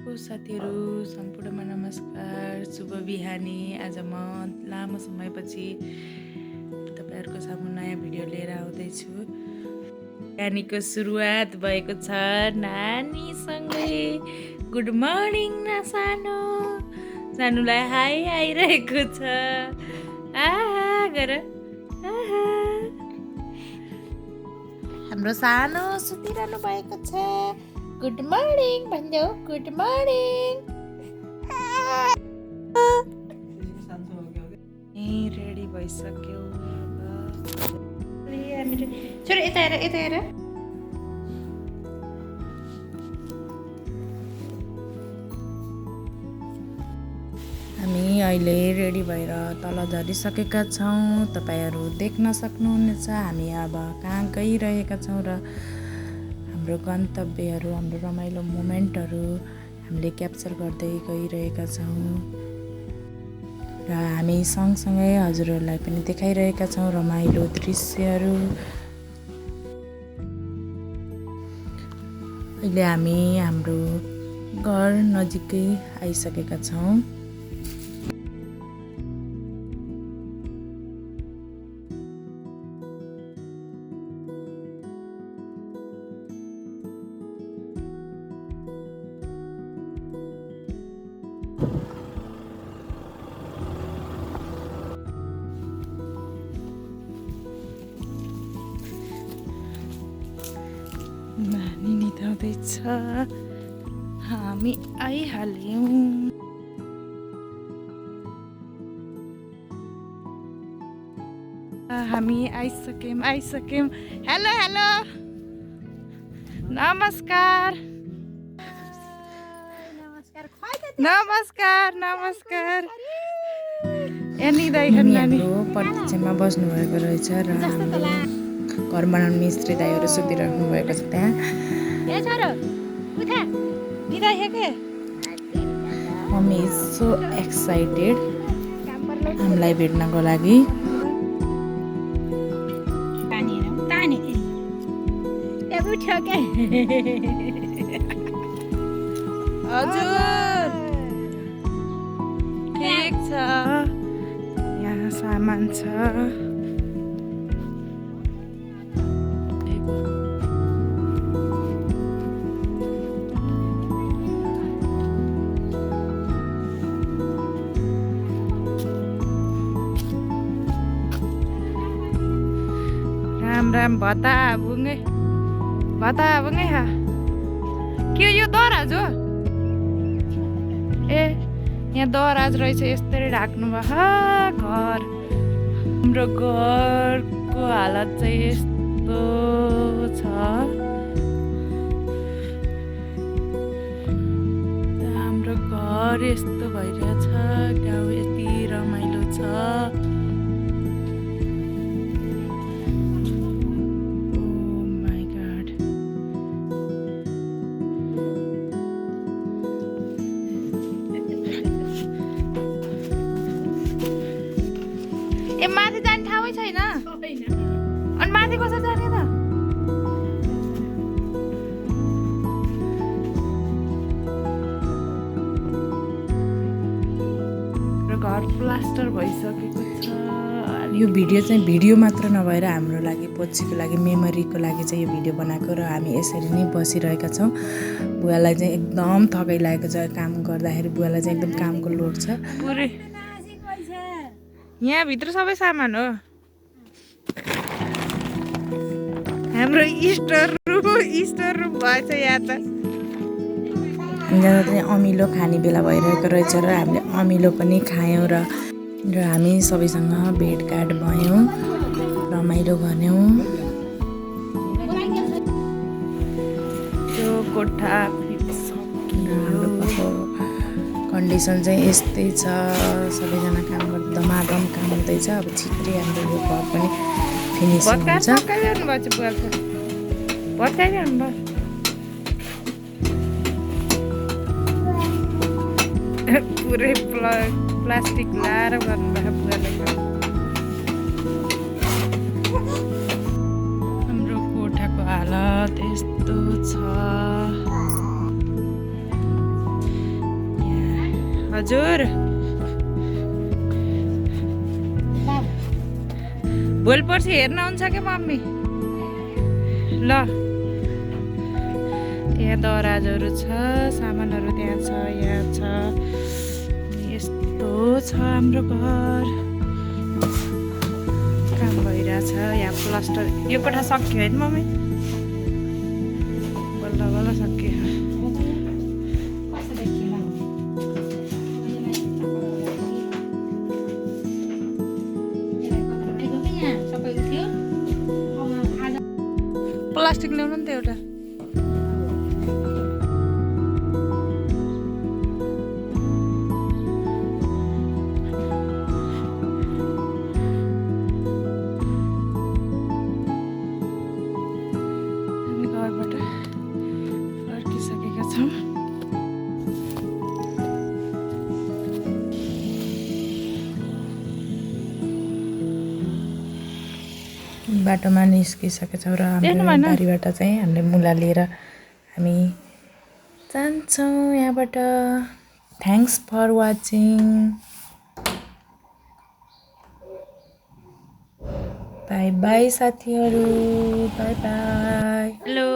Hello साथीहरू सम्पूर्णमा नमस्कार शुभ बिहानी। आज म लामो समयपछि तपाईँहरूको सामु नयाँ भिडियो लिएर आउँदैछु। बिहानीको सुरुवात भएको छ नानीसँगै। गुड मर्निङ न सानुलाई हाई आइरहेको छ। आहा गर आहा हाम्रो सानो सुतिरहनु भएको छ। गुड मर्निङ भनिदेऊ। Good morning. रेडी भइसक्यो। छोरी यता हेर यता हेर। हामी अहिले रेडी भएर तल झरिसकेका छौँ। तपाईँहरू देख्न सक्नुहुनेछ हामी अब कहाँ गइरहेका छौँ र हाम्रो गन्तव्यहरू, हाम्रो रमाइलो मोमेन्टहरू हामीले क्याप्चर गर्दै गइरहेका छौँ र हामी सँगसँगै हजुरहरूलाई पनि देखाइरहेका छौँ रमाइलो दृश्यहरू। अहिले हामी हाम्रो घर नजिकै आइसकेका छौँ। नानी निदाउँदैछ। हामी आइहाल्यौँ। हामी आइसक्यौँ। हेलो हेलो नमस्कार एनी दाइहरू हाम्रो प्रतीक्षामा बस्नुभएको रहेछ र हाम्रो घर बनाउने मिस्त्री दाइहरू सुतिराख्नु भएको छ त्यहाँ। मम्मी इज सो एक्साइटेड हामीलाई भेट्नको लागि। हजुर ठिक छ। यहाँ सामान छ। राम भता बुङ्गे हा के यो दराज हो? ए यहाँ दराज रहेछ। यस्तरी ढाक्नु भयो घर। हाम्रो घरको हालत चाहिँ यस्तो छ। हाम्रो घर यस्तो भइरहेछ। गाउँ यति रमाइलो छ। ए माथि जाने ठाउँै छैन। अनि माथि कसरी जाने त? र घर प्लास्टर भइसकेको छ। यो भिडियो चाहिँ भिडियो मात्र नभएर हाम्रो लागि पछिको लागि मेमोरीको लागि चाहिँ यो भिडियो बनाएको र हामी यसरी नै बसिरहेका छौँ। बुवालाई चाहिँ एकदम थकाइ लागेको छ। काम गर्दाखेरि बुवालाई चाहिँ एकदम कामको लोड छ। यहाँ भित्र सबै सामान हो। हाम्रो इस्टर रुम भएछ यहाँ त। यहाँ चाहिँ अमिलो खाने बेला भइरहेको रहेछ र हामीले अमिलो पनि खायौँ र हामी सबैसँग भेटघाट भयौँ, रमाइलो गऱ्यौँ। त्यो कोठा हाम्रो कन्डिसन चाहिँ यस्तै छ। सबैजना काम गर्दा धमाधम काम हुँदैछ। अब छिट्टै हाम्रो यो घर पनि फिनिसिङ हुन्छ। पुरै प्लास्टिक लाएर गर्नुभयो बुवाले। हाम्रो कोठाको हालत यस्तो छ। हजुर भोलि पर्सि हेर्न आउँछ क्या मम्मी ल यहाँ दराजहरू छ सामानहरू त्यहाँ छ यहाँ छ यस्तो छ हाम्रो घर काम भइरहेछ यहाँ प्लास्टर यो कोठा सक्यो होइन मम्मी बल्ल बल्ल सक्यो प्लास्टिक ल्याउनु नि त एउटा हामी घरबाट फर्किसकेका छौँ बाटोमा निस्किसकेका छौँ र हाम्रो बारीबाट चाहिँ हामीले मुला लिएर हामी जान्छौँ यहाँबाट thanks for watching bye bye साथीहरू बाई बाई हेलो